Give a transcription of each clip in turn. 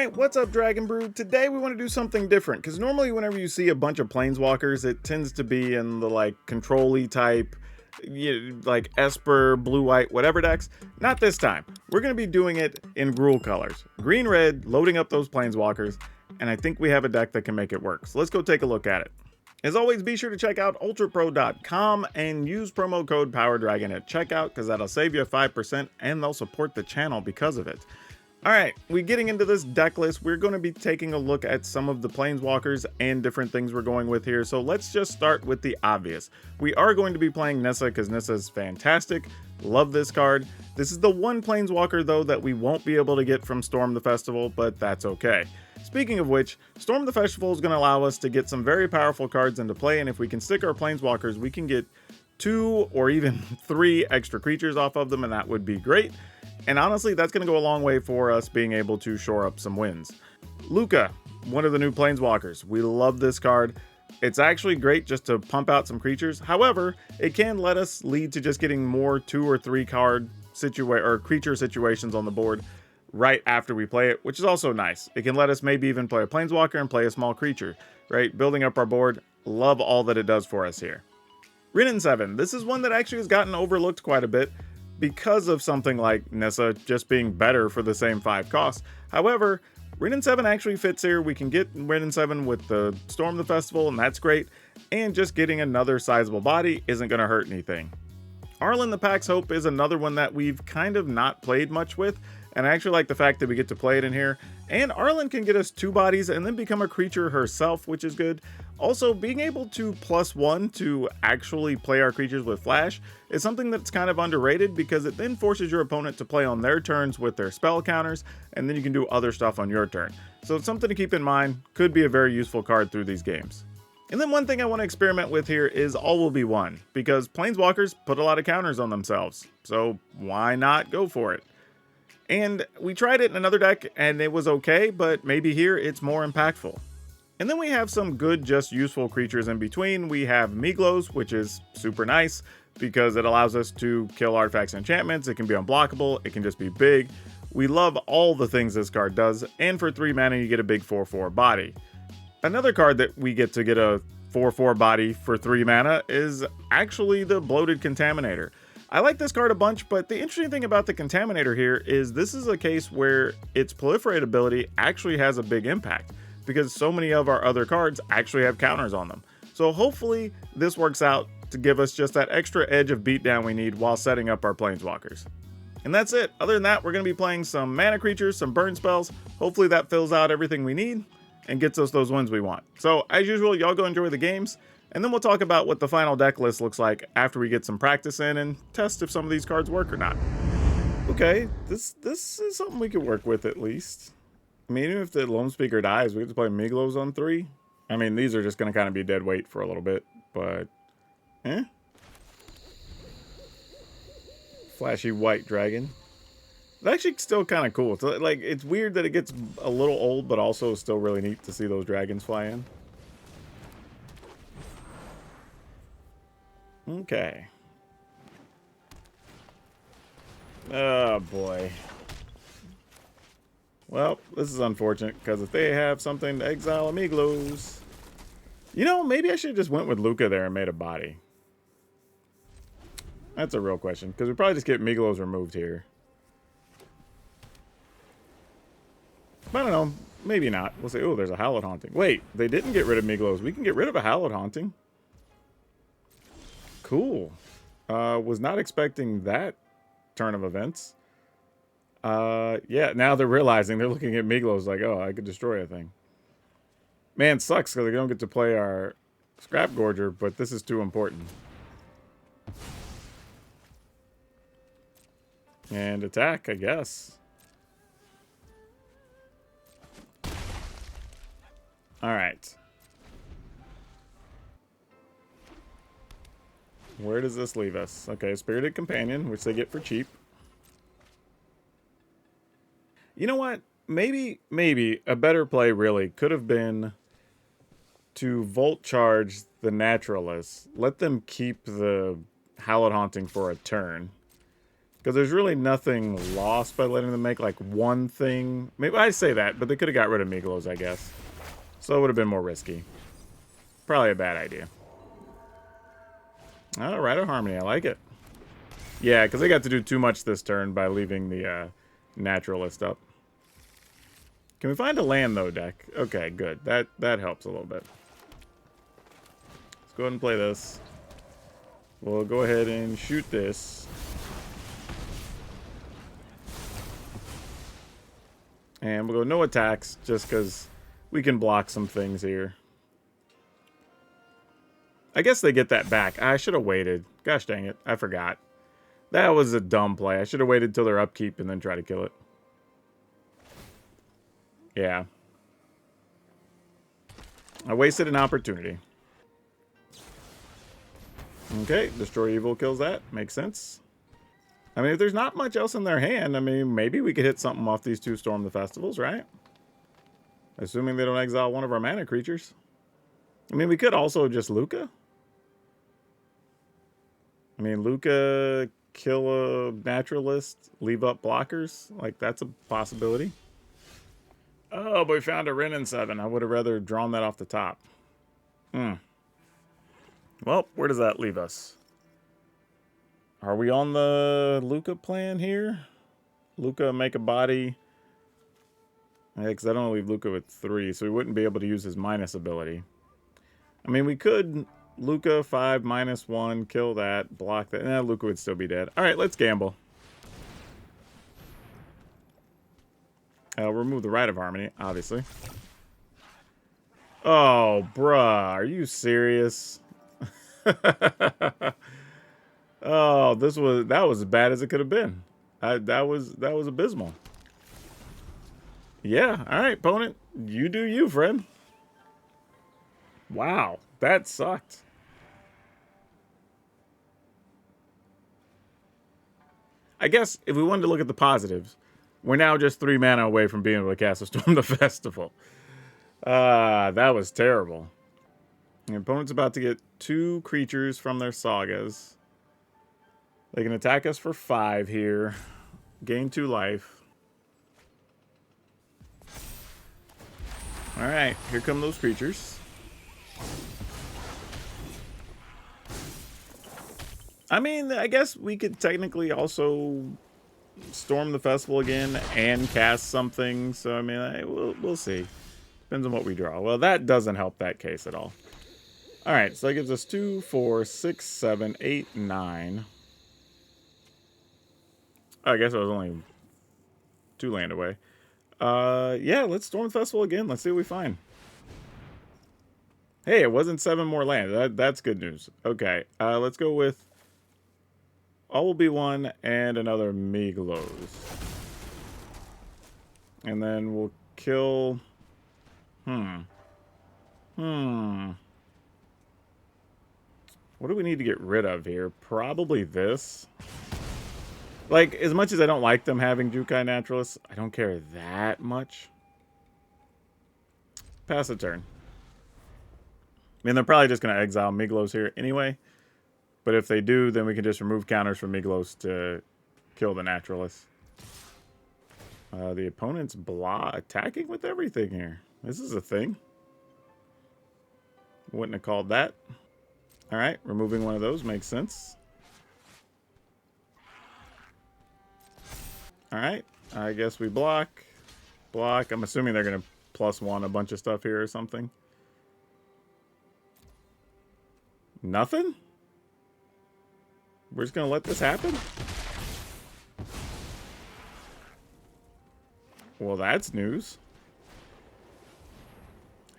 Alright, what's up Dragon Brood? Today we want to do something different, because normally whenever you see a bunch of Planeswalkers, it tends to be in the like control-y type, like Esper, blue-white, whatever decks. Not this time. We're going to be doing it in Gruul colors. Green-red, loading up those Planeswalkers, and I think we have a deck that can make it work. So let's go take a look at it. As always, be sure to check out ultrapro.com and use promo code PowrDragn at checkout, because that'll save you 5% and they'll support the channel because of it. Alright, we're getting into this deck list. We're going to be taking a look at some of the Planeswalkers and different things we're going with here. So let's just start with the obvious. We are going to be playing Nissa because Nissa is fantastic. Love this card. This is the one Planeswalker though that we won't be able to get from Storm the Festival, but that's okay. Speaking of which, Storm the Festival is going to allow us to get some very powerful cards into play, and if we can stick our Planeswalkers, we can get 2 or even 3 extra creatures off of them, and that would be great. And honestly, that's going to go a long way for us being able to shore up some wins. Luca, one of the new Planeswalkers. We love this card. It's actually great just to pump out some creatures. However, it can let us lead to just getting more 2 or 3 card creature situations on the board right after we play it, which is also nice. It can let us maybe even play a Planeswalker and play a small creature, right? Building up our board. Love all that it does for us here. Wrenn 7. This is one that actually has gotten overlooked quite a bit, because of something like Nissa just being better for the same 5 costs. However, Wrenn 7 actually fits here. We can get Wrenn 7 with the Storm the Festival, and that's great. And just getting another sizable body isn't going to hurt anything. Arlinn the Pack's Hope is another one that we've kind of not played much with, and I actually like the fact that we get to play it in here. And Arlinn can get us 2 bodies and then become a creature herself, which is good. Also, being able to +1 to actually play our creatures with Flash is something that's kind of underrated, because it then forces your opponent to play on their turns with their spell counters, and then you can do other stuff on your turn. So it's something to keep in mind. Could be a very useful card through these games. And then one thing I want to experiment with here is All Will Be One, because Planeswalkers put a lot of counters on themselves, so why not go for it? And we tried it in another deck and it was okay, but maybe here it's more impactful. And then we have some good, just useful creatures in between. We have Miglos, which is super nice because it allows us to kill artifacts and enchantments. It can be unblockable. It can just be big. We love all the things this card does. And for 3 mana, you get a big 4/4 body. Another card that we get to get a 4/4 body for 3 mana is actually the Bloated Contaminator. I like this card a bunch, but the interesting thing about the Contaminator here is this is a case where its proliferate ability actually has a big impact, because so many of our other cards actually have counters on them. So hopefully this works out to give us just that extra edge of beatdown we need while setting up our Planeswalkers. And that's it. Other than that, we're going to be playing some mana creatures, some burn spells. Hopefully that fills out everything we need and gets us those wins we want. So as usual, y'all go enjoy the games, and then we'll talk about what the final deck list looks like after we get some practice in and test if some of these cards work or not. Okay, this is something we could work with at least. I mean, even if the Lone Speaker dies, we have to play Miglos on 3. I mean, these are just going to kind of be dead weight for a little bit, but Flashy white dragon. It's actually still kind of cool. It's like, it's weird that it gets a little old, but also still really neat to see those dragons fly in. Okay. Oh boy. Well, this is unfortunate, because if they have something to exile Miglos, you know, maybe I should have just went with Luca there and made a body. That's a real question, because we probably just get Miglos removed here. I don't know. Maybe not. We'll say, oh, there's a Hallowed Haunting. Wait, they didn't get rid of Miglos. We can get rid of a Hallowed Haunting. Cool. Was not expecting that turn of events. Yeah, now they're realizing, they're looking at Miglos like, oh, I could destroy a thing. Man, sucks because they don't get to play our Scrap Gorger, but this is too important. And attack, I guess. Alright. Where does this leave us? Okay, Spirited Companion, which they get for cheap. You know what? Maybe a better play really could have been to Volt Charge the Naturalists. Let them keep the Hallowed Haunting for a turn. Because there's really nothing lost by letting them make like one thing. Maybe I say that, but they could have got rid of Miglos, I guess. So it would have been more risky. Probably a bad idea. Oh, Rite of Harmony. I like it. Yeah, because they got to do too much this turn by leaving the Naturalist up. Can we find a land, though, deck? Okay, good. That helps a little bit. Let's go ahead and play this. We'll go ahead and shoot this. And we'll go no attacks, just because we can block some things here. I guess they get that back. I should have waited. Gosh dang it. I forgot. That was a dumb play. I should have waited till their upkeep and then try to kill it. Yeah. I wasted an opportunity. Okay, Destroy Evil kills that. Makes sense. I mean, if there's not much else in their hand, I mean, maybe we could hit something off these two Storm the Festivals, right? Assuming they don't exile one of our mana creatures. I mean, we could also just Luca. I mean, Luca, kill a Naturalist, leave up blockers. Like, that's a possibility. Oh, but we found a Wrenn and 7. I would have rather drawn that off the top. Well, where does that leave us? Are we on the Luca plan here? Luca, make a body. Yeah, because I don't leave Luca with 3, so we wouldn't be able to use his minus ability. I mean, we could Luca 5 -1, kill that, block that. Luca would still be dead. All right, let's gamble. Remove the Rite of Harmony, obviously. Oh, bruh, are you serious? Oh, that was as bad as it could have been. That was abysmal. Yeah, all right, opponent, you do you, friend. Wow, that sucked. I guess if we wanted to look at the positives, we're now just 3 mana away from being able to cast a Storm the Festival. That was terrible. The opponent's about to get 2 creatures from their sagas. They can attack us for 5 here. Gain 2 life. Alright, here come those creatures. I mean, I guess we could technically also Storm the Festival again and cast something. So, I mean, we'll see. Depends on what we draw. Well, that doesn't help that case at all. All right, so that gives us 2, 4, 6, 7, 8, 9. I guess I was only 2 land away. Yeah, let's Storm the Festival again. Let's see what we find. Hey, it wasn't 7 more land. That's good news. Okay, let's go with All Will Be One and another Miglos. And then we'll kill... What do we need to get rid of here? Probably this. Like, as much as I don't like them having Jukai Naturalists, I don't care that much. Pass a turn. I mean, they're probably just going to exile Miglos here anyway. But if they do, then we can just remove counters from Miglos to kill the Naturalists. The opponent's attacking with everything here. This is a thing. Wouldn't have called that. Alright, removing one of those makes sense. Alright, I guess we block. Block. I'm assuming they're going to +1 a bunch of stuff here or something. Nothing? We're just going to let this happen? Well, that's news.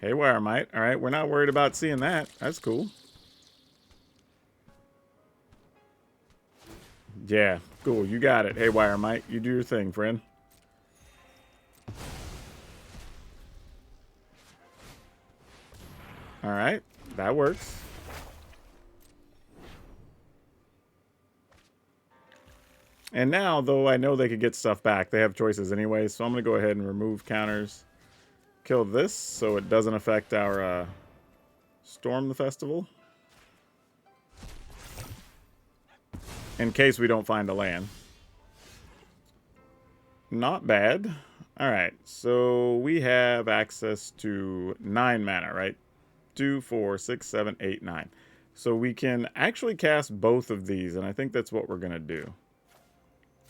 Haywire Might. Alright, we're not worried about seeing that. That's cool. Yeah, cool. You got it. Haywire Might. You do your thing, friend. Alright, that works. And now, though I know they could get stuff back, they have choices anyway, so I'm going to go ahead and remove counters. Kill this so it doesn't affect our Storm the Festival. In case we don't find a land. Not bad. All right, so we have access to 9 mana, right? 2, 4, 6, 7, 8, 9. So we can actually cast both of these, and I think that's what we're going to do.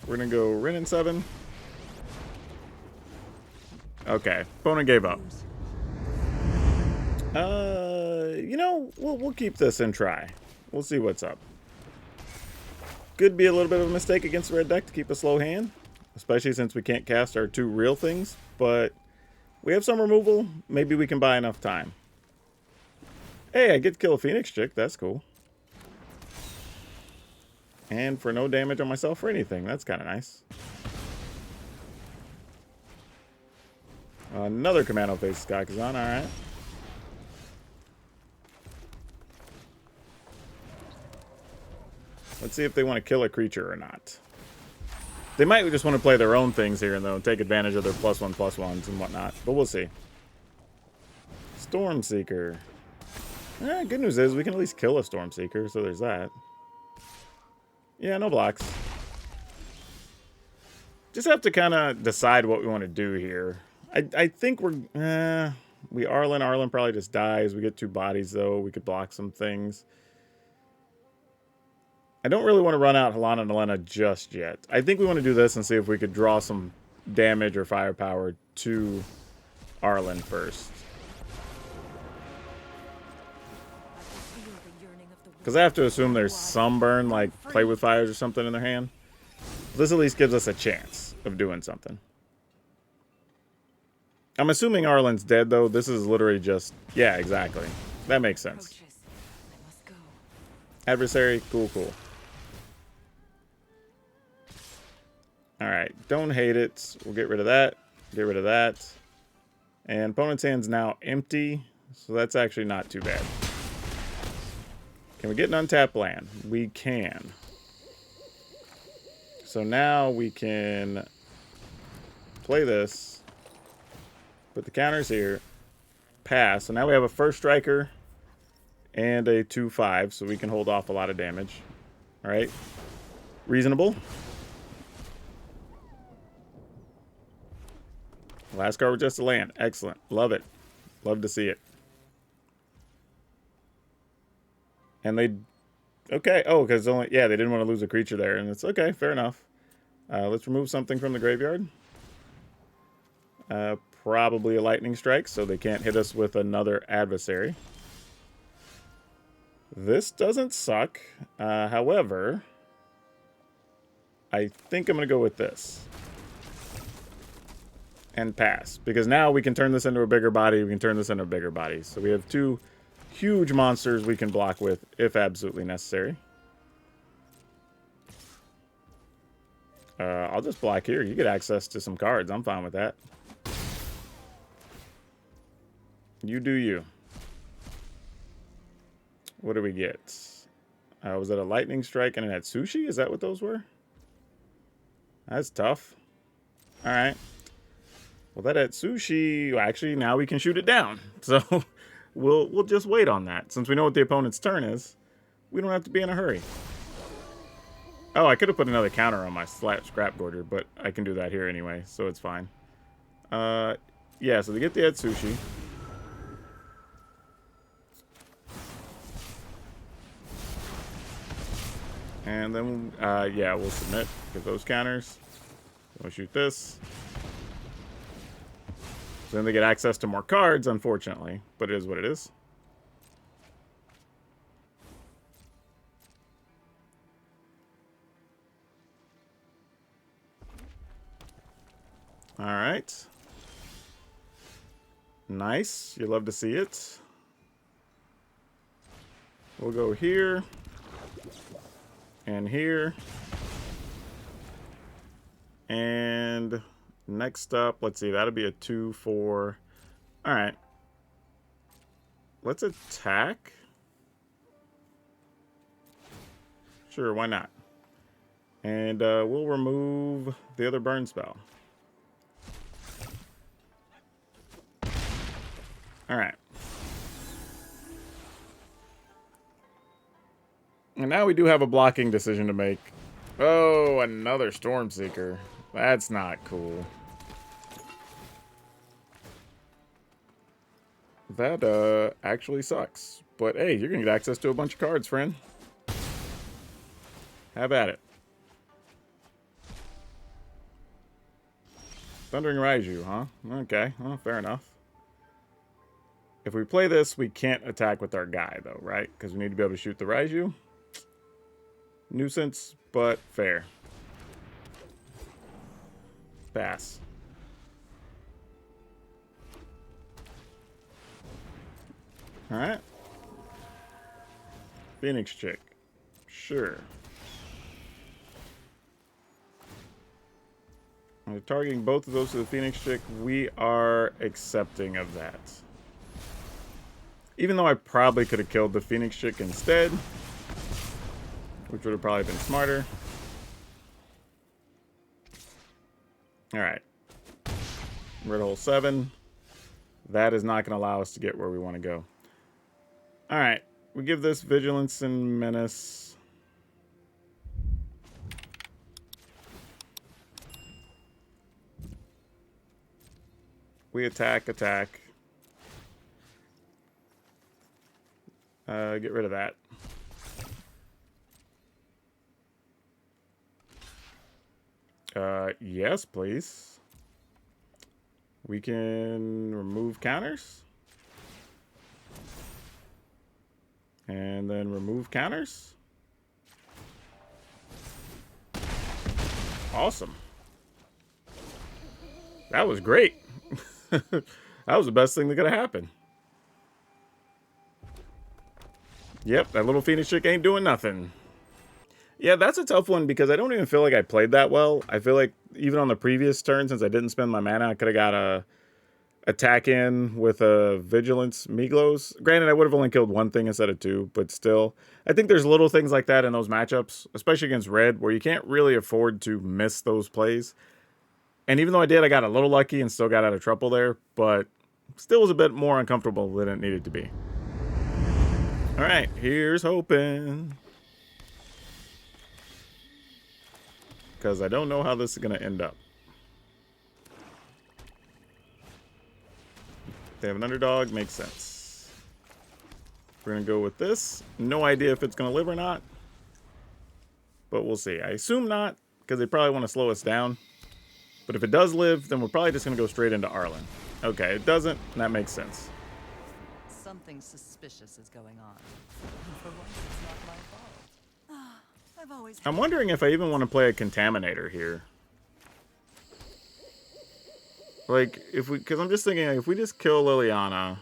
We're going to go Rin and 7. Okay, opponent gave up. You know, we'll keep this and try. We'll see what's up. Could be a little bit of a mistake against the red deck to keep a slow hand, especially since we can't cast our 2 real things, but we have some removal. Maybe we can buy enough time. Hey, I get to kill a Phoenix chick. That's cool. And for no damage on myself or anything. That's kind of nice. Another Commando Face Skykazan. Alright. Let's see if they want to kill a creature or not. They might just want to play their own things here and though, take advantage of their +1/+1s and whatnot. But we'll see. Stormseeker. Good news is we can at least kill a Stormseeker, so there's that. Yeah, no blocks. Just have to kind of decide what we want to do here. I think we Arlen. Arlen probably just dies. We get 2 bodies, though. We could block some things. I don't really want to run out Halana and Elena just yet. I think we want to do this and see if we could draw some damage or firepower to Arlen first. Because I have to assume there's some burn, like Play with Fires or something in their hand. This at least gives us a chance of doing something. I'm assuming Arlen's dead, though. This is literally just... Yeah, exactly. That makes sense. Adversary, cool, cool. Alright, don't hate it. We'll get rid of that. Get rid of that. And opponent's hand's now empty, so that's actually not too bad. Can we get an untapped land? We can. So now we can play this. Put the counters here. Pass. So now we have a first striker and a 2/5, so we can hold off a lot of damage. Alright. Reasonable. Last card was just a land. Excellent. Love it. Love to see it. And they... Okay. Oh, because only... Yeah, they didn't want to lose a creature there. And it's okay. Fair enough. Let's remove something from the graveyard. Probably a lightning strike, so they can't hit us with another adversary. This doesn't suck. However, I think I'm going to go with this. And pass. Because now we can turn this into a bigger body. We can turn this into a bigger body. So we have 2 huge monsters we can block with if absolutely necessary. I'll just block here. You get access to some cards. I'm fine with that. You do you. What do we get? Was that a lightning strike and it had sushi? Is that what those were? That's tough. Alright. Well, that had sushi. Well, actually, now we can shoot it down. So we'll just wait on that. Since we know what the opponent's turn is, we don't have to be in a hurry. Oh, I could have put another counter on my scrap border, but I can do that here anyway, so it's fine. Yeah, so they get the Atsushi. And then, yeah, we'll submit. Get those counters. We'll shoot this. So then they get access to more cards, unfortunately. But it is what it is. Alright. Nice. You love to see it. We'll go here. And here. And next up, let's see, that'll be a 2/4. Alright. Let's attack. Sure, why not? And we'll remove the other burn spell. Alright. And now we do have a blocking decision to make. Oh, another Stormseeker. That's not cool. That actually sucks. But hey, you're gonna get access to a bunch of cards, friend. Have at it. Thundering Raiju, huh? Okay, well, fair enough. If we play this, we can't attack with our guy, though, right? Because we need to be able to shoot the Raiju. Nuisance, but fair. Pass. Alright. Phoenix Chick. Sure. Targeting both of those to the Phoenix Chick, we are accepting of that. Even though I probably could have killed the Phoenix Chick instead, which would have probably been smarter. Alright. Red hole 7. That is not going to allow us to get where we want to go. Alright. We give this Vigilance and Menace. We attack. Get rid of that. Yes, please. We can remove counters. And then remove counters. Awesome. That was great. That was the best thing that could have happened. Yep, that little Phoenix Chick ain't doing nothing. Yeah, that's a tough one because I don't even feel like I played that well. I feel like even on the previous turn, since I didn't spend my mana, I could have got a attack in with a Vigilance Miglos. Granted, I would have only killed one thing instead of two, but still. I think there's little things like that in those matchups, especially against Red, where you can't really afford to miss those plays. And even though I did, I got a little lucky and still got out of trouble there, but still was a bit more uncomfortable than it needed to be. All right, here's hoping. Because I don't know how this is going to end up. They have an underdog, makes sense. We're going to go with this. No idea if it's going to live or not. But we'll see. I assume not, because they probably want to slow us down. But if it does live, then we're probably just going to go straight into Arlen. Okay, it doesn't, and that makes sense. Something suspicious is going on. And for once, it's not my fault. I've always I'm wondering if I even want to play a Contaminator here. Like, if we, because I'm just thinking, like, if we just kill Liliana.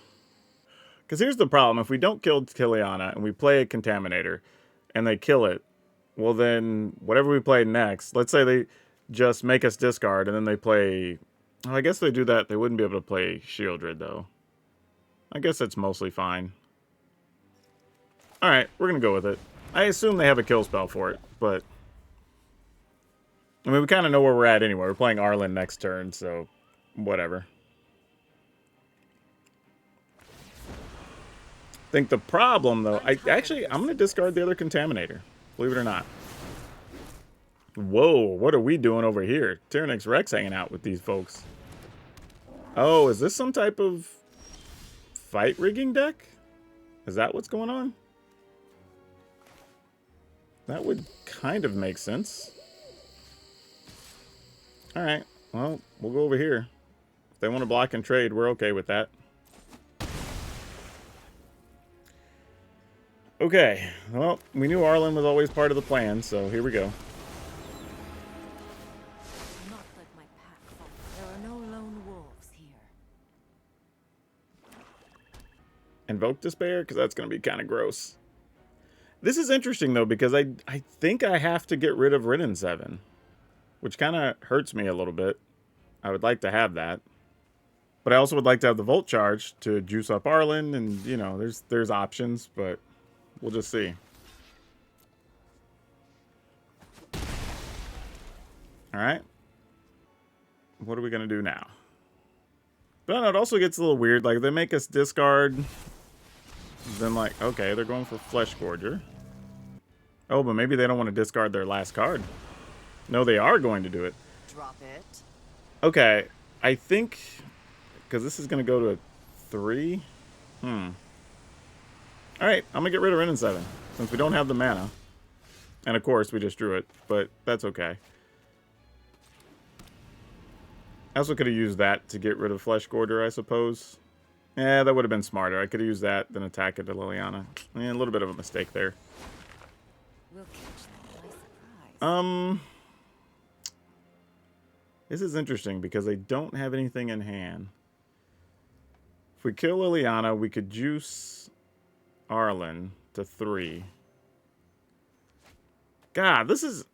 Because here's the problem. If we don't kill Liliana and we play a Contaminator and they kill it, well then, whatever we play next, let's say they just make us discard and then they play, well, I guess they do that, they wouldn't be able to play Shieldred though. I guess that's mostly fine. Alright, we're going to go with it. I assume they have a kill spell for it, but I mean, we kind of know where we're at anyway. We're playing Arlen next turn, so whatever. I think the problem, though, I'm going to discard the other Contaminator, believe it or not. Whoa, what are we doing over here? Tyrannix Rex hanging out with these folks. Oh, is this some type of fight rigging deck? Is that what's going on? That would kind of make sense. Alright, well, we'll go over here. If they want to block and trade, we're okay with that. Okay, well, we knew Arlen was always part of the plan, so here we go. Not let my pack fall. There are no lone wolves here. Invoke Despair, because that's going to be kind of gross. This is interesting, though, because I think I have to get rid of Ridden 7, which kind of hurts me a little bit. I would like to have that. But I also would like to have the Volt Charge to juice up Arlen, and, you know, there's options, but we'll just see. Alright. What are we going to do now? But no, it also gets a little weird. Like, they make us discard. Then, like, okay, they're going for Flesh Gorger. Oh, but maybe they don't want to discard their last card. No, they are going to do it. drop it. Okay, I think because this is gonna go to a 3. All right, I'm gonna get rid of Ren and 7 since we don't have the mana, and of course we just drew it, but that's okay. I also could have used that to get rid of Flesh Gorger, I suppose. Yeah, that would have been smarter. I could have used that, then attack it to Liliana. A little bit of a mistake there. We'll catch them by surprise. This is interesting because they don't have anything in hand. If we kill Liliana, we could juice Arlen to 3. God, this is...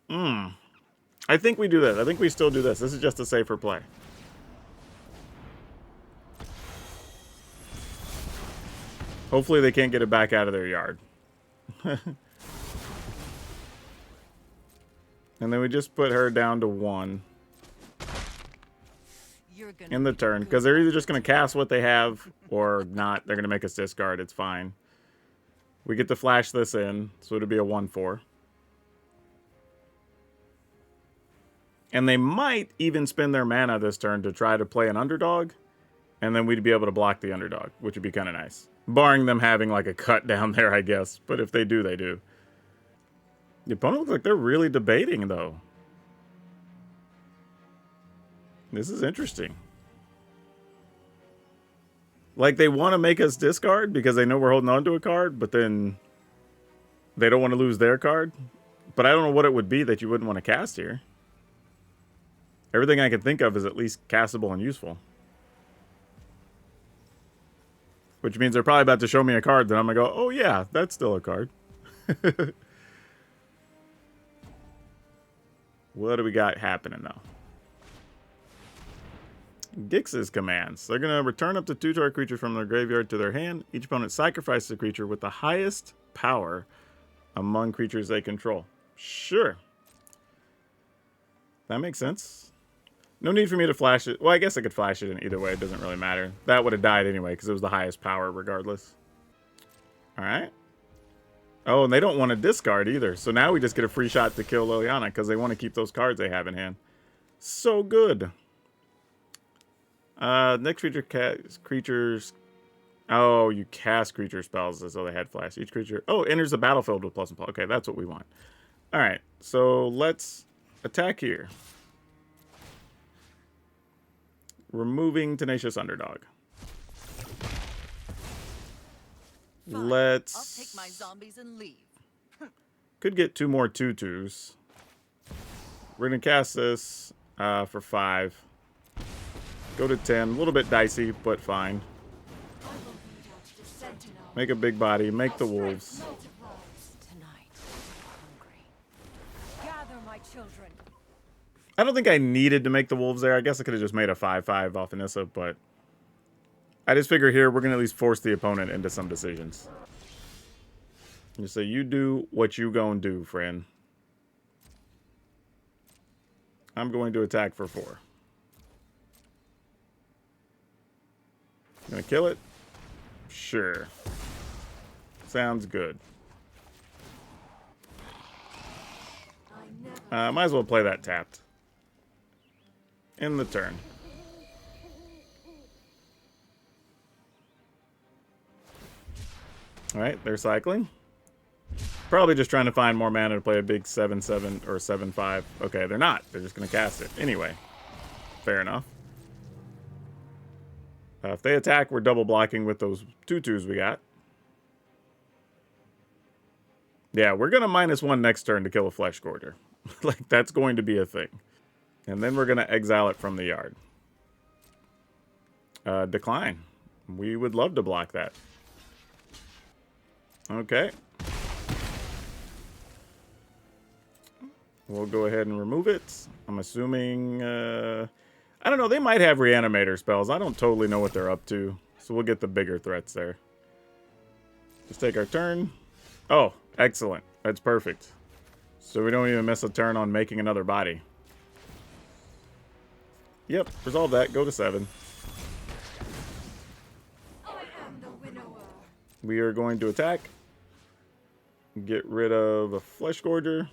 I think we do this. I think we still do this. This is just a safer play. Hopefully they can't get it back out of their yard. And then we just put her down to 1 in the turn. Because they're either just going to cast what they have or not. They're going to make us discard. It's fine. We get to flash this in. So it'll be a 1/4. And they might even spend their mana this turn to try to play an underdog. And then we'd be able to block the underdog, which would be kind of nice. Barring them having like a cut down there, I guess. But if they do, they do. The opponent looks like they're really debating, though. This is interesting. Like, they want to make us discard because they know we're holding on to a card, but then they don't want to lose their card. But I don't know what it would be that you wouldn't want to cast here. Everything I can think of is at least castable and useful. Which means they're probably about to show me a card that I'm going to go, oh yeah, that's still a card. What do we got happening now? Grixis commands. They're going to return up to 2 target creatures from their graveyard to their hand. Each opponent sacrifices a creature with the highest power among creatures they control. Sure. That makes sense. No need for me to flash it. Well, I guess I could flash it in either way. It doesn't really matter. That would have died anyway because it was the highest power regardless. All right. Oh, and they don't want to discard either. So now we just get a free shot to kill Liliana because they want to keep those cards they have in hand. So good. Next creature cast creatures. Oh, you cast creature spells as though they had flash. Each creature. Oh, enters the battlefield with +1/+. Okay, that's what we want. All right. So let's attack here. Removing Tenacious Underdog. Fine. Let's... I'll take my zombies and leave. Could get 2 more 2/2s. We're going to cast this for 5. Go to 10. A little bit dicey, but fine. Make a big body. Make the wolves. Tonight, hungry. Gather my children. I don't think I needed to make the wolves there. I guess I could have just made a 5/5 off Anissa, but I just figure here we're going to at least force the opponent into some decisions. You say, you do what you gonna do, friend. I'm going to attack for 4. Gonna kill it? Sure. Sounds good. Might as well play that tapped. In the turn. Alright, they're cycling. Probably just trying to find more mana to play a big 7/7 or 7/5. Okay, they're not. They're just going to cast it. Anyway. Fair enough. If they attack, we're double blocking with those 2/2s we got. Yeah, we're going to -1 next turn to kill a Flesh Gorger. Like, that's going to be a thing. And then we're going to exile it from the yard. Decline. We would love to block that. Okay. We'll go ahead and remove it. I'm assuming... I don't know. They might have Reanimator spells. I don't totally know what they're up to. So we'll get the bigger threats there. Just take our turn. Oh, excellent. That's perfect. So we don't even miss a turn on making another body. Yep, resolve that. Go to 7. We are going to attack. Get rid of a Flesh Gorger.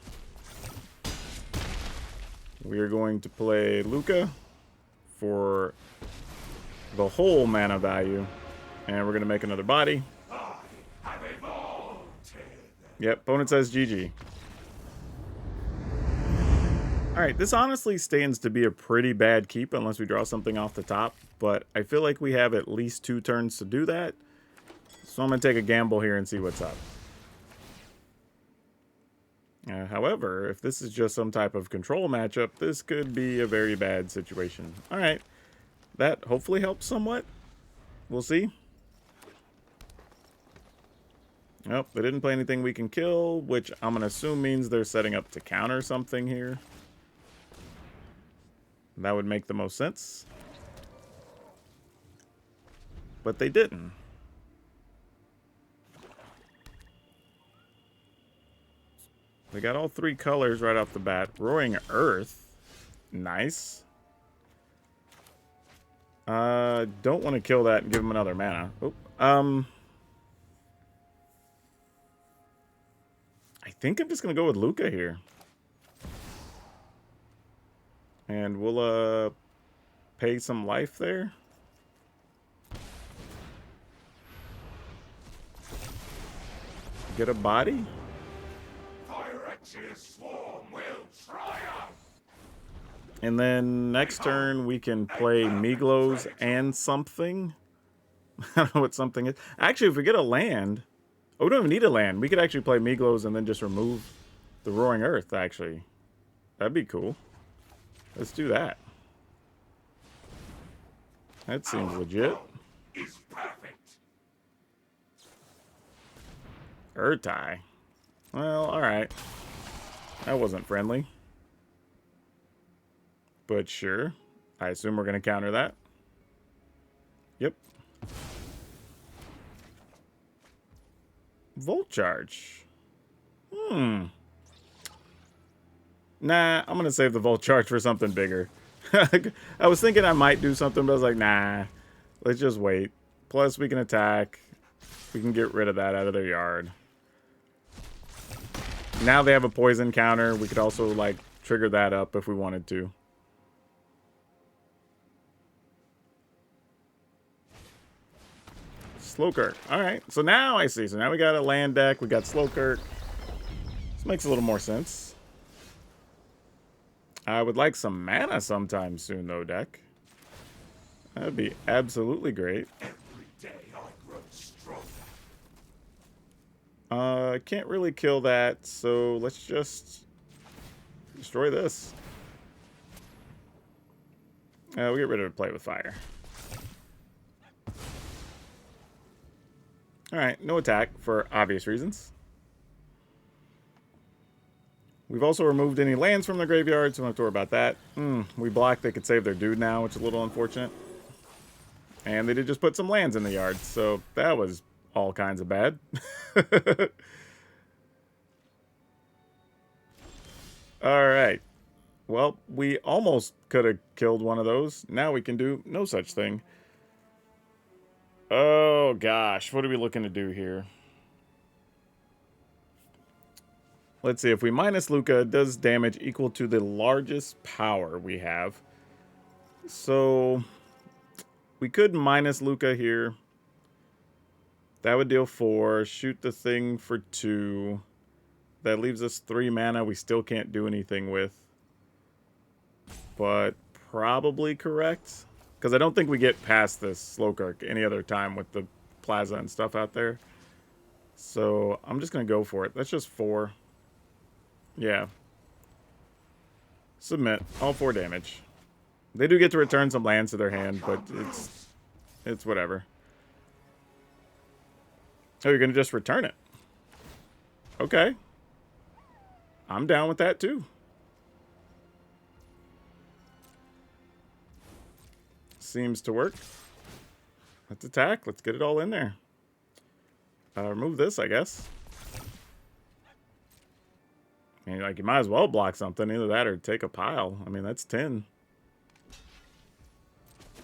We are going to play Luca for the whole mana value. And we're going to make another body. Yep, opponent says GG. Alright, this honestly stands to be a pretty bad keep unless we draw something off the top. But I feel like we have at least 2 turns to do that. So I'm going to take a gamble here and see what's up. However, if this is just some type of control matchup, this could be a very bad situation. Alright, that hopefully helps somewhat. We'll see. Nope, they didn't play anything we can kill, which I'm going to assume means they're setting up to counter something here. That would make the most sense. But they didn't. They got all 3 colors right off the bat. Roaring Earth. Nice. Don't want to kill that and give him another mana. Oop. I think I'm just going to go with Luca here. And we'll, pay some life there. Get a body. Phyrexia's swarm will triumph. And then next turn we can play Miglos and something. I don't know what something is. Actually, if we get a land... Oh, we don't even need a land. We could actually play Miglos and then just remove the Roaring Earth, actually. That'd be cool. Let's do that. That seems legit. Urtai. Well, alright. That wasn't friendly. But sure. I assume we're going to counter that. Yep. Volt Charge. Nah, I'm going to save the Volt Charge for something bigger. I was thinking I might do something, but I was like, nah. Let's just wait. Plus, we can attack. We can get rid of that out of their yard. Now they have a poison counter. We could also, like, trigger that up if we wanted to. Slowkirk. Alright, so now I see. So now we got a land deck. We got Slowkirk. This makes a little more sense. I would like some mana sometime soon, though, deck. That'd be absolutely great. Can't really kill that, so let's just destroy this. We'll get rid of Play with Fire. Alright, no attack for obvious reasons. We've also removed any lands from the graveyard, so we don't have to worry about that. We blocked, they could save their dude now, which is a little unfortunate. And they did just put some lands in the yard, so that was all kinds of bad. Alright. Well, we almost could have killed one of those. Now we can do no such thing. Oh, gosh. What are we looking to do here? Let's see. If we minus Luca, it does damage equal to the largest power we have. So, we could minus Luca here. That would deal 4. Shoot the thing for 2. That leaves us 3 mana we still can't do anything with. But probably correct. Because I don't think we get past this Slowkirk any other time with the Plaza and stuff out there. So I'm just going to go for it. That's just 4. Yeah. Submit. All 4 damage. They do get to return some lands to their hand, but it's whatever. Oh, you're going to just return it. Okay. I'm down with that too. Seems to work. Let's attack. Let's get it all in there. Remove this, I guess. I mean, like, you might as well block something. Either that or take a pile. I mean, that's 10.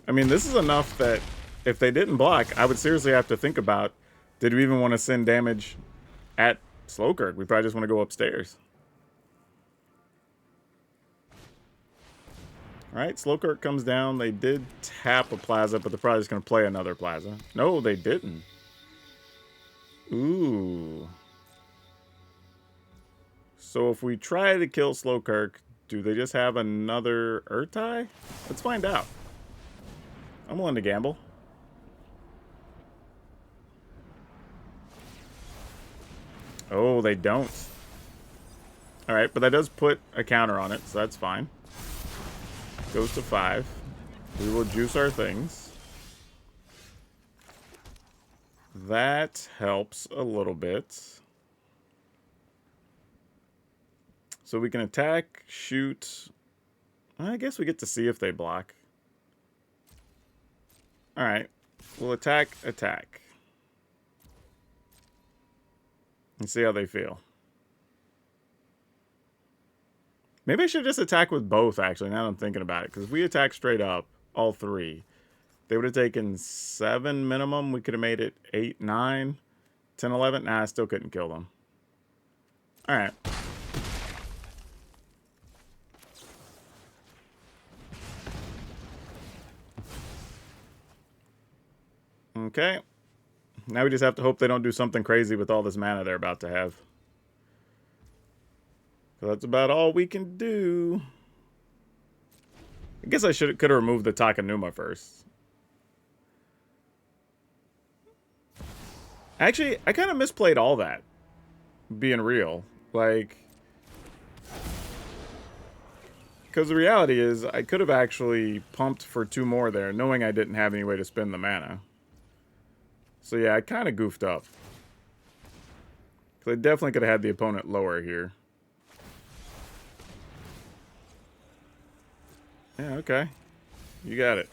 I mean, this is enough that if they didn't block, I would seriously have to think about, did we even want to send damage at Slowkirk? We probably just want to go upstairs. Right, Slowkirk comes down. They did tap a Plaza, but they're probably just going to play another Plaza. No, they didn't. Ooh. So if we try to kill Slowkirk, do they just have another Urtai? Let's find out. I'm willing to gamble. Oh, they don't. Alright, but that does put a counter on it, so that's fine. Goes to 5. We will juice our things. That helps a little bit. So we can attack, shoot. I guess we get to see if they block. Alright. We'll attack, attack. And see how they feel. Maybe I should just attack with both, actually, now that I'm thinking about it. Because if we attack straight up, all 3, they would have taken 7 minimum. We could have made it 8, 9, 10, 11. Nah, I still couldn't kill them. Alright. Okay. Now we just have to hope they don't do something crazy with all this mana they're about to have. So that's about all we can do. I guess I could have removed the Takenuma first. Actually, I kind of misplayed all that. Being real. Like... Because the reality is, I could have actually pumped for 2 more there, knowing I didn't have any way to spend the mana. So yeah, I kind of goofed up. Because I definitely could have had the opponent lower here. Yeah, okay. You got it.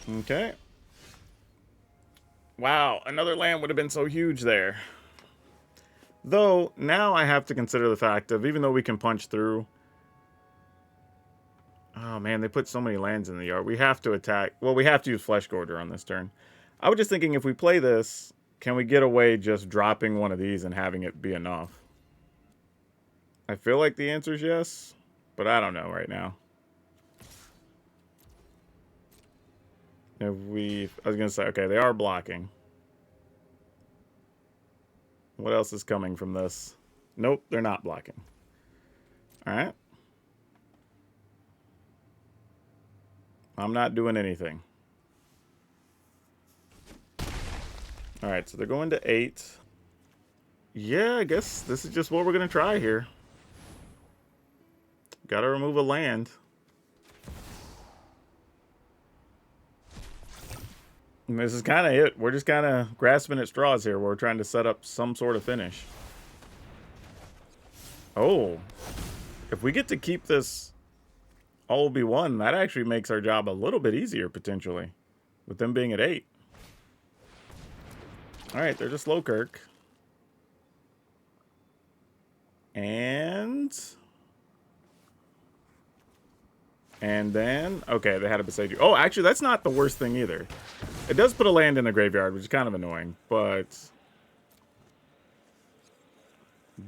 Okay. Wow, another land would have been so huge there. Though, now I have to consider the fact of, even though we can punch through... Oh man, they put so many lands in the yard. We have to attack... Well, we have to use Flesh Gorger on this turn. I was just thinking, if we play this... Can we get away just dropping one of these and having it be enough? I feel like the answer is yes, but I don't know right now. If we... I was going to say, okay, they are blocking. What else is coming from this? Nope, they're not blocking. Alright. I'm not doing anything. Alright, so they're going to 8. Yeah, I guess this is just what we're going to try here. Gotta remove a land. And this is kind of it. We're just kind of grasping at straws here. We're trying to set up some sort of finish. Oh. If we get to keep this all be one, that actually makes our job a little bit easier, potentially. With them being at 8. Alright, they're just Slowkirk. And then... Okay, they had a Beside You. Oh, actually, that's not the worst thing either. It does put a land in the graveyard, which is kind of annoying. But...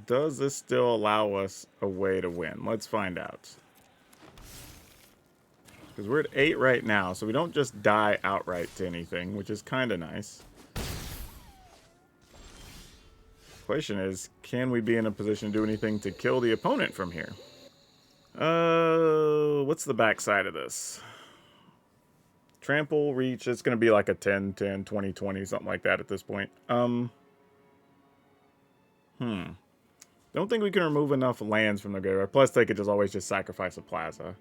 does this still allow us a way to win? Let's find out. Because we're at 8 right now, so we don't just die outright to anything, which is kind of nice. Question is, can we be in a position to do anything to kill the opponent from here? What's the backside of this? Trample, reach, it's going to be like a 10, 10, 20, 20, something like that at this point. Don't think we can remove enough lands from the graveyard. Plus, they could just always just sacrifice a Plaza.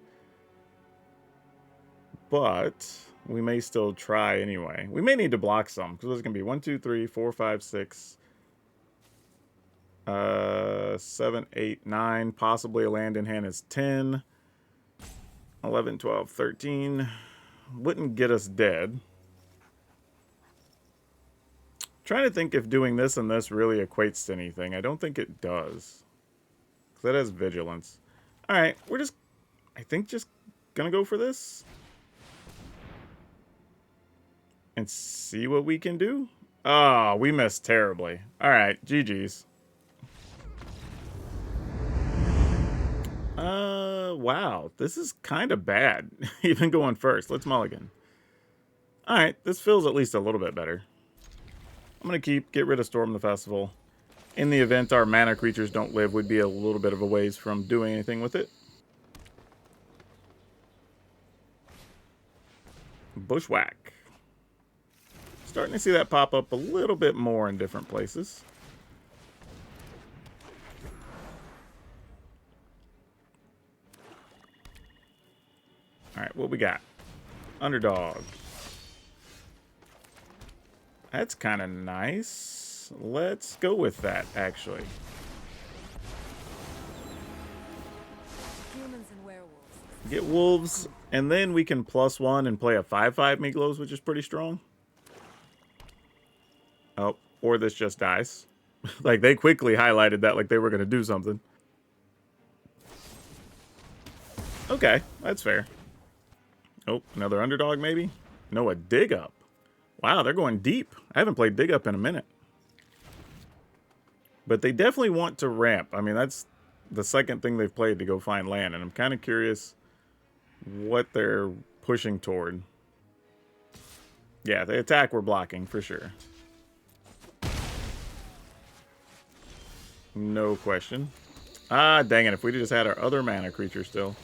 But we may still try anyway. We may need to block some, because there's going to be 1, 2, 3, 4, 5, 6... 7, 8, 9. Possibly a land in hand is 10. 11, 12, 13. Wouldn't get us dead. Trying to think if doing this and this really equates to anything. I don't think it does. Because that has vigilance. Alright, we're just... I think just gonna go for this. And see what we can do. Oh, we missed terribly. All right, GG's. Wow. This is kind of bad. Even going first. Let's mulligan. All right, this feels at least a little bit better. I'm going to get rid of Storm the Festival. In the event our mana creatures don't live, we'd be a little bit of a ways from doing anything with it. Bushwhack. Starting to see that pop up a little bit more in different places. Alright, what we got? Underdog. That's kind of nice. Let's go with that, actually. Humans and werewolves. Get wolves, and then we can +1 and play a 5/5 Miglos, which is pretty strong. Oh, or this just dies. Like, they quickly highlighted that like they were going to do something. Okay, that's fair. Oh, another underdog maybe? No, a dig up. Wow, they're going deep. I haven't played dig up in a minute. But they definitely want to ramp. I mean, that's the second thing they've played to go find land, and I'm kind of curious what they're pushing toward. Yeah, the attack we're blocking for sure. No question. Ah, dang it. If we'd just had our other mana creature still.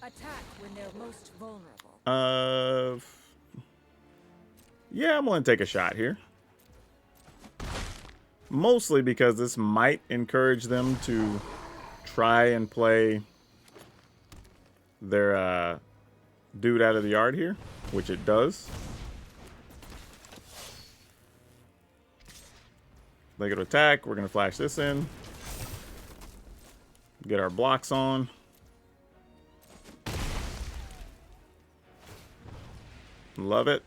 Attack when they're most vulnerable. Yeah, I'm going to take a shot here. Mostly because this might encourage them to try and play their dude out of the yard here, which it does. They go to attack. We're going to flash this in. Get our blocks on. Love it.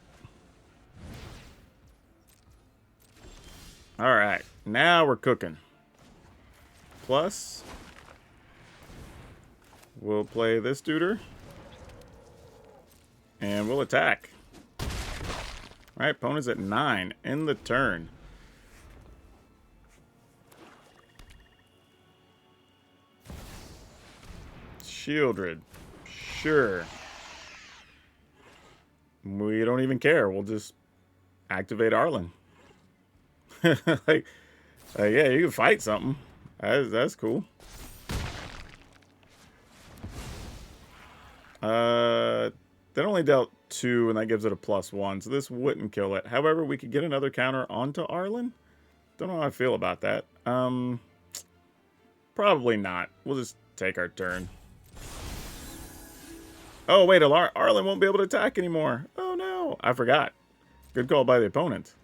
All right. Now we're cooking. Plus, we'll play this duder. And we'll attack. All right, opponent's at 9. End the turn. Shieldred. Sure. We don't even care. We'll just activate Arlen. like, yeah, you can fight something. That's cool. That only dealt 2, and that gives it a +1, so this wouldn't kill it. However, we could get another counter onto Arlen. Don't know how I feel about that. Probably not. We'll just take our turn. Oh, wait, Arlen won't be able to attack anymore. Oh, no. I forgot. Good call by the opponent.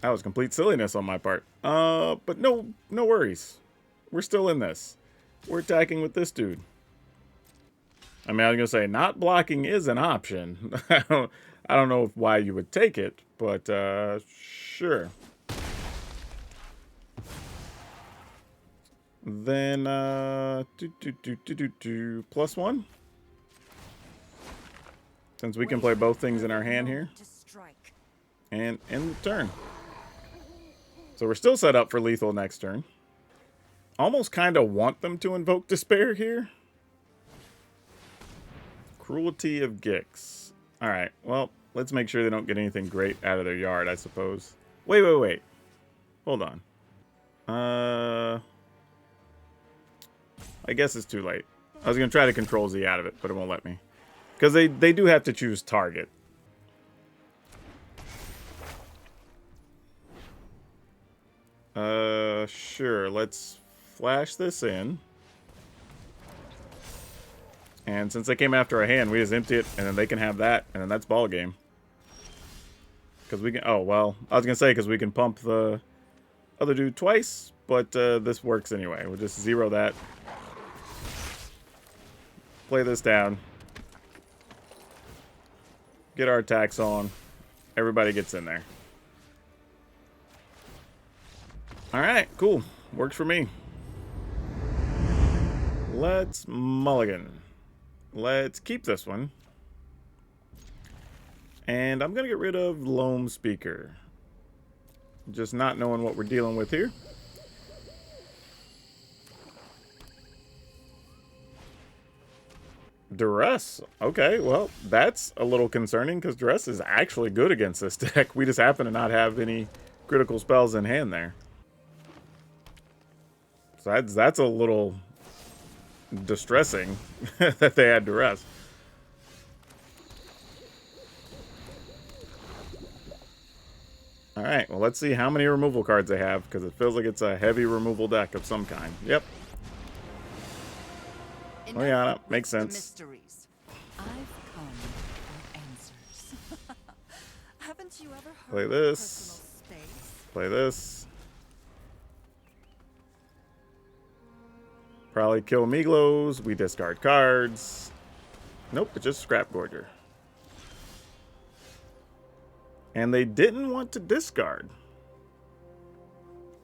That was complete silliness on my part. But no worries. We're still in this. We're attacking with this dude. I mean, I was going to say, not blocking is an option. I don't know why you would take it, but sure. Then, +1. Since we can play both things in our hand here. And end the turn. So we're still set up for lethal next turn. Almost kind of want them to invoke Despair here. Cruelty of Gix. Alright, well, let's make sure they don't get anything great out of their yard, I suppose. Wait. Hold on. I guess it's too late. I was going to try to control Z out of it, but it won't let me. Because they do have to choose target. Sure. Let's flash this in. And since they came after our hand, we just empty it, and then they can have that, and then that's ball game. Because we can... Oh, well, I was going to say because we can pump the other dude twice, but this works anyway. We'll just zero that. Play this down. Get our attacks on. Everybody gets in there. Alright, cool. Works for me. Let's mulligan. Let's keep this one. And I'm going to get rid of Loam Speaker. Just not knowing what we're dealing with here. Duress. Okay, well, that's a little concerning because Duress is actually good against this deck. We just happen to not have any critical spells in hand there. So that's a little distressing that they had Duress. Alright, well, let's see how many removal cards they have, because it feels like it's a heavy removal deck of some kind. Yep. Oh, yeah, makes sense. Mysteries. I've come for answers. Haven't you ever heard Play of this. personal space? Play this. Probably kill Miglos. We discard cards. Nope, it's just Scrap Gorger. And they didn't want to discard.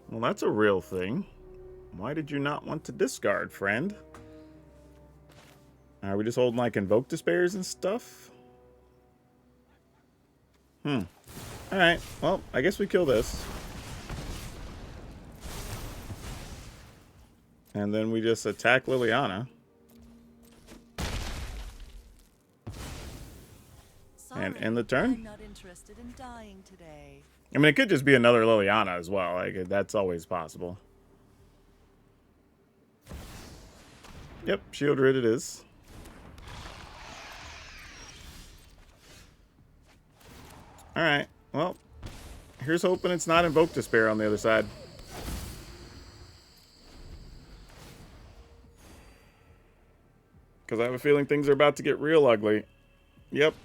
Well, that's a real thing. Why did you not want to discard, friend? Are we just holding like Invoke Despairs and stuff? Alright, well, I guess we kill this. And then we just attack Liliana. And end the turn. I'm not interested in dying today. I mean, it could just be another Liliana as well. Like, that's always possible. Yep, Shield Rid it is. Alright, well, here's hoping it's not Invoke Despair on the other side. Because I have a feeling things are about to get real ugly. Yep.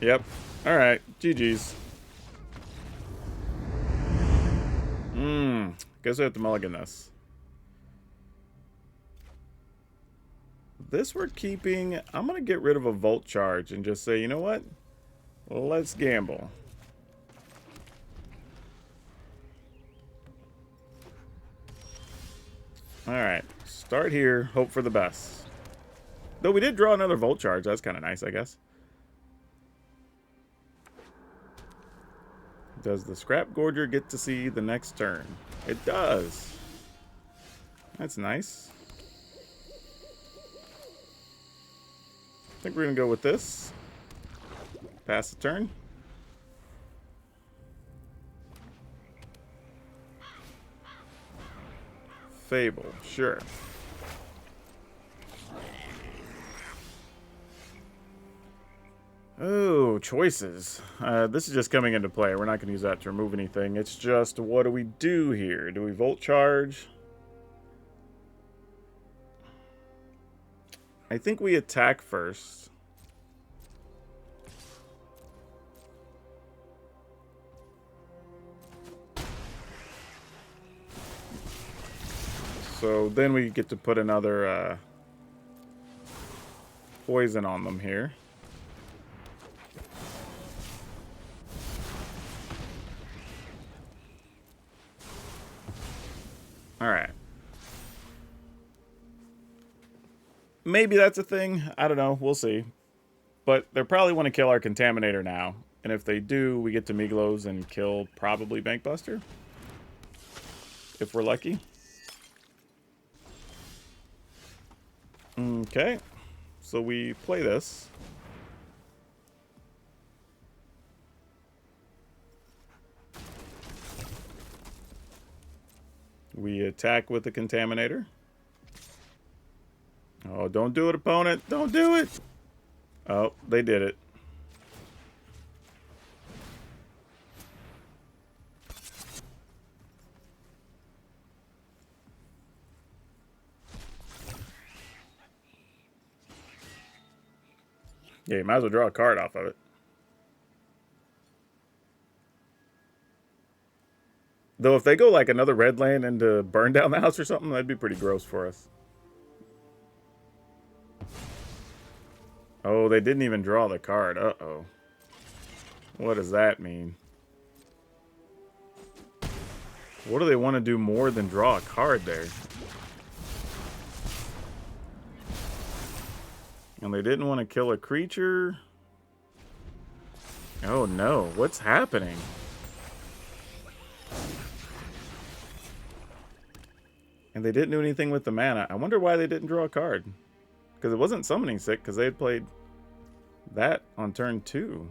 Yep. Alright, GG's. Guess we have to mulligan this. This we're keeping. I'm going to get rid of a Volt Charge and just say, you know what? Let's gamble. Alright, start here, hope for the best. Though we did draw another Volt Charge, that's kind of nice, I guess. Does the Scrap Gorger get to see the next turn? It does. That's nice. I think we're going to go with this. Pass the turn. Fable, sure. Oh, choices. This is just coming into play. We're not going to use that to remove anything. It's just, what do we do here? Do we Volt Charge? I think we attack first. So then we get to put another poison on them here. Alright. Maybe that's a thing. I don't know. We'll see. But they probably want to kill our Contaminator now. And if they do, we get to Miglos and kill probably Bankbuster. If we're lucky. Okay. So we play this. We attack with the Contaminator. Oh, don't do it, opponent. Don't do it. Oh, they did it. Yeah, you might as well draw a card off of it. Though if they go like another red land and to burn down the house or something, that'd be pretty gross for us. Oh, they didn't even draw the card. Uh-oh. What does that mean? What do they want to do more than draw a card there? And they didn't want to kill a creature. Oh no, what's happening? And they didn't do anything with the mana. I wonder why they didn't draw a card. Because it wasn't summoning sick, because they had played that on turn 2.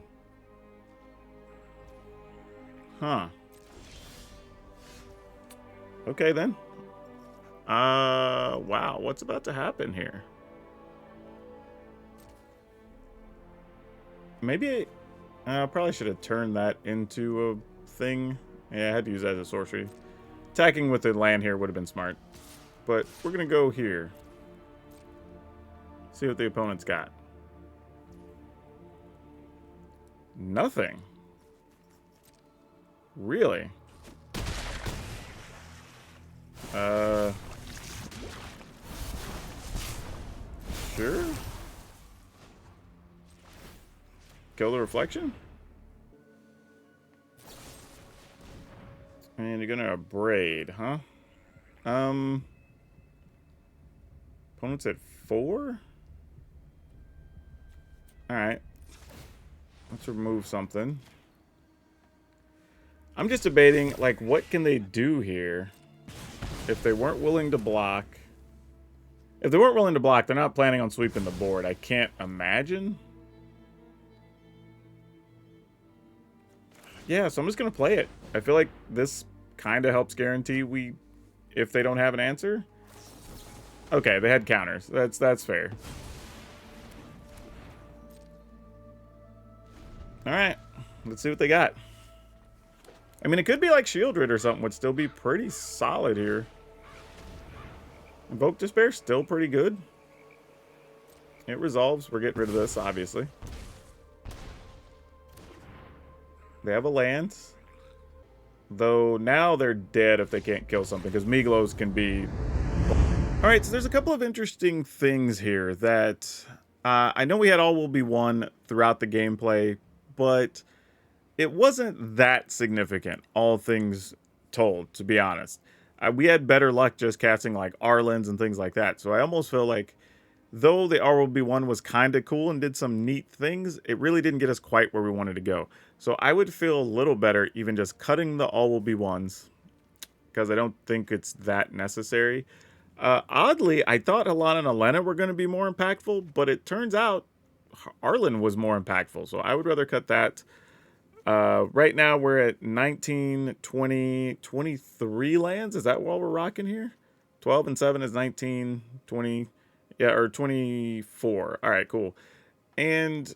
Huh. Okay then. Wow, what's about to happen here? Maybe I probably should have turned that into a thing. Yeah, I had to use that as a sorcery. Attacking with the land here would have been smart. But we're going to go here. See what the opponent's got. Nothing. Really? Sure. Kill the reflection? And you're gonna braid, huh? Opponent's at 4? Alright. Let's remove something. I'm just debating, like, what can they do here? If they weren't willing to block. If they weren't willing to block, they're not planning on sweeping the board. I can't imagine. Yeah, so I'm just going to play it. I feel like this kind of helps guarantee if they don't have an answer. Okay, they had counters. That's fair. Alright, let's see what they got. I mean, it could be like Shieldred or something, would still be pretty solid here. Invoke Despair, still pretty good. It resolves. We're getting rid of this, obviously. They have a land. Though now they're dead if they can't kill something, because Miglos can be... Alright, so there's a couple of interesting things here that... I know we had all will be one throughout the gameplay, but it wasn't that significant, all things told, to be honest. We had better luck just casting like Arlands and things like that. So I almost feel like, though the RLB1 was kind of cool and did some neat things, it really didn't get us quite where we wanted to go. So I would feel a little better even just cutting the all will be ones, because I don't think it's that necessary. Oddly, I thought Alana and Elena were going to be more impactful, but it turns out Arlan was more impactful. So I would rather cut that. Right now we're at 19, 20, 23 lands. Is that what we're rocking here? 12 and 7 is 19, 20, yeah, or 24. All right, cool. And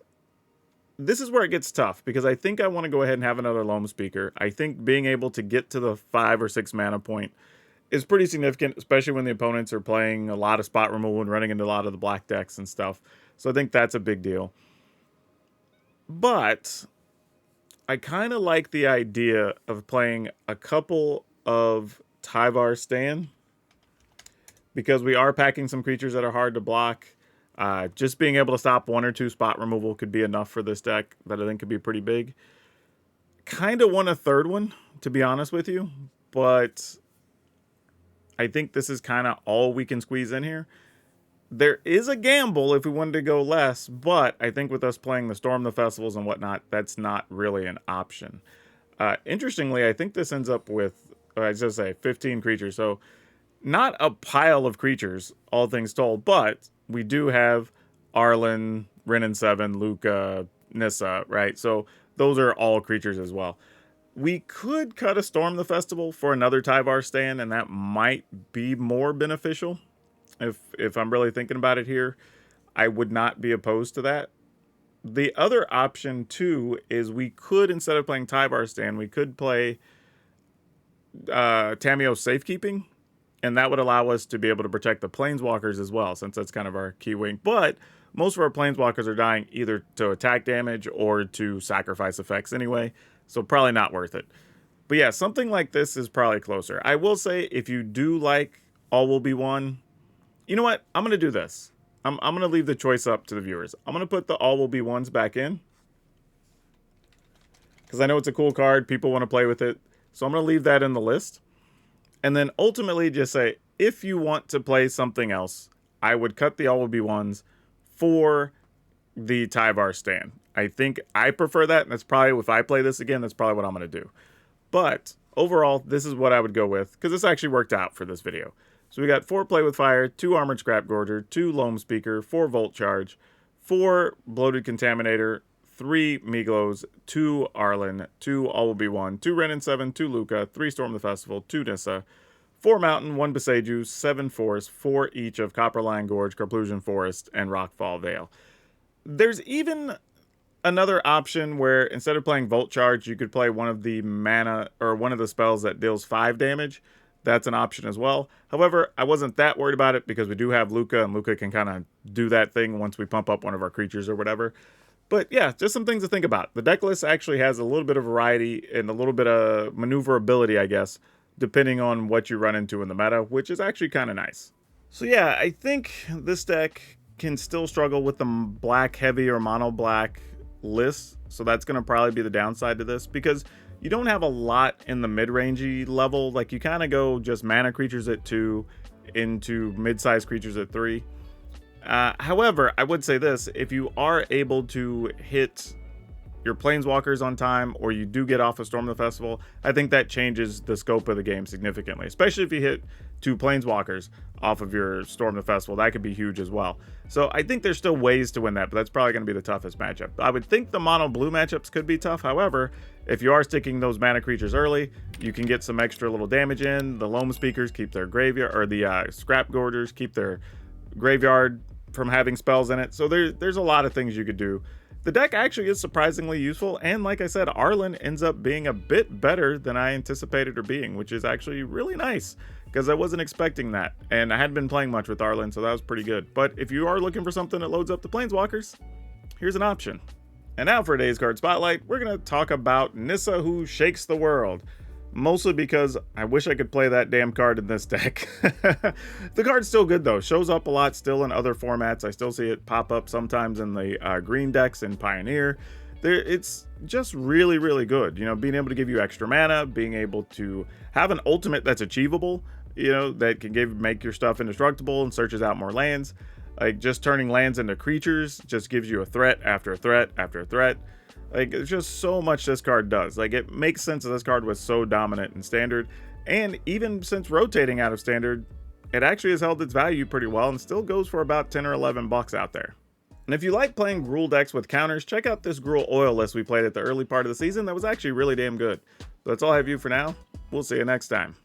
this is where it gets tough, because I think I want to go ahead and have another Loam Speaker. I think being able to get to the 5 or 6 mana point is pretty significant, especially when the opponents are playing a lot of spot removal and running into a lot of the black decks and stuff. So I think that's a big deal. But I kind of like the idea of playing a couple of Tyvar Stan, because we are packing some creatures that are hard to block. Just being able to stop 1 or 2 spot removal could be enough for this deck that I think could be pretty big. Kind of want a third one, to be honest with you, but I think this is kind of all we can squeeze in here. There is a gamble if we wanted to go less, but I think with us playing the Storm the Festivals and whatnot, that's not really an option. Interestingly, I think this ends up with, I was going to say, 15 creatures. So not a pile of creatures, all things told, but we do have Arlan, Rin and 7, Luca, Nissa, right? So those are all creatures as well. We could cut a Storm the Festival for another Tyvar Stan, and that might be more beneficial. If I'm really thinking about it here, I would not be opposed to that. The other option, too, is we could, instead of playing Tyvar Stan, we could play Tameo Safekeeping, and that would allow us to be able to protect the Planeswalkers as well, since that's kind of our key wing. But most of our Planeswalkers are dying either to attack damage or to sacrifice effects anyway, so probably not worth it. But yeah, something like this is probably closer. I will say, if you do like All Will Be One, you know what? I'm going to do this. I'm going to leave the choice up to the viewers. I'm going to put the All Will Be Ones back in, because I know it's a cool card. People want to play with it. So I'm going to leave that in the list. And then ultimately just say, if you want to play something else, I would cut the All Will Be Ones for the Tyvar Stan. I think I prefer that, and that's probably, if I play this again, that's probably what I'm going to do. But overall, this is what I would go with, because this actually worked out for this video. So we got 4 Play with Fire, 2 Armored Scrap Gorger, 2 Loam Speaker, 4 Volt Charge, 4 Bloated Contaminator, 3 Miglos, 2 Arlen, 2 All Will Be One, 2 Ren and 7, 2 Luca, 3 Storm the Festival, 2 Nissa, 4 Mountain, 1 Beseju, 7 Forest, 4 each of Copperline Gorge, Carplusion Forest, and Rockfall Vale. There's even another option where instead of playing Volt Charge, you could play one of the mana or one of the spells that deals 5 damage. That's an option as well. However, I wasn't that worried about it because we do have Luca, and Luca can kind of do that thing once we pump up one of our creatures or whatever. But yeah, just some things to think about. The deck list actually has a little bit of variety and a little bit of maneuverability, I guess, depending on what you run into in the meta, which is actually kind of nice. So yeah, I think this deck can still struggle with the black heavy or mono black list. So that's going to probably be the downside to this, because you don't have a lot in the mid-rangey level. Like, you kind of go just mana creatures at 2 into mid-sized creatures at 3. However, I would say this: if you are able to hit your Planeswalkers on time, or you do get off a Storm of the Festival, I think that changes the scope of the game significantly, especially if you hit 2 Planeswalkers off of your Storm of the Festival. That could be huge as well. So I think there's still ways to win that, but that's probably going to be the toughest matchup. I would think the mono blue matchups could be tough. However, if you are sticking those mana creatures early, you can get some extra little damage in. The Loam Speakers keep their graveyard, or the Scrap Gorgers keep their graveyard from having spells in it. So there's a lot of things you could do. The deck actually is surprisingly useful, and like I said, Arlen ends up being a bit better than I anticipated her being, which is actually really nice, because I wasn't expecting that, and I hadn't been playing much with Arlen, so that was pretty good. But if you are looking for something that loads up the Planeswalkers, here's an option. And now for today's card spotlight, we're going to talk about Nissa, who shakes the world. Mostly because I wish I could play that damn card in this deck. The card's still good though. Shows up a lot still in other formats. I still see it pop up sometimes in the green decks in Pioneer. It's just really, really good. You know, being able to give you extra mana, being able to have an ultimate that's achievable, you know, that can make your stuff indestructible and searches out more lands. Like, just turning lands into creatures just gives you a threat after a threat after a threat. Like, there's just so much this card does. Like, it makes sense that this card was so dominant in Standard, and even since rotating out of Standard, it actually has held its value pretty well and still goes for about 10 or 11 bucks out there. And if you like playing Gruul decks with counters, check out this Gruul oil list we played at the early part of the season. That was actually really damn good. But that's all I have for you for now. We'll see you next time.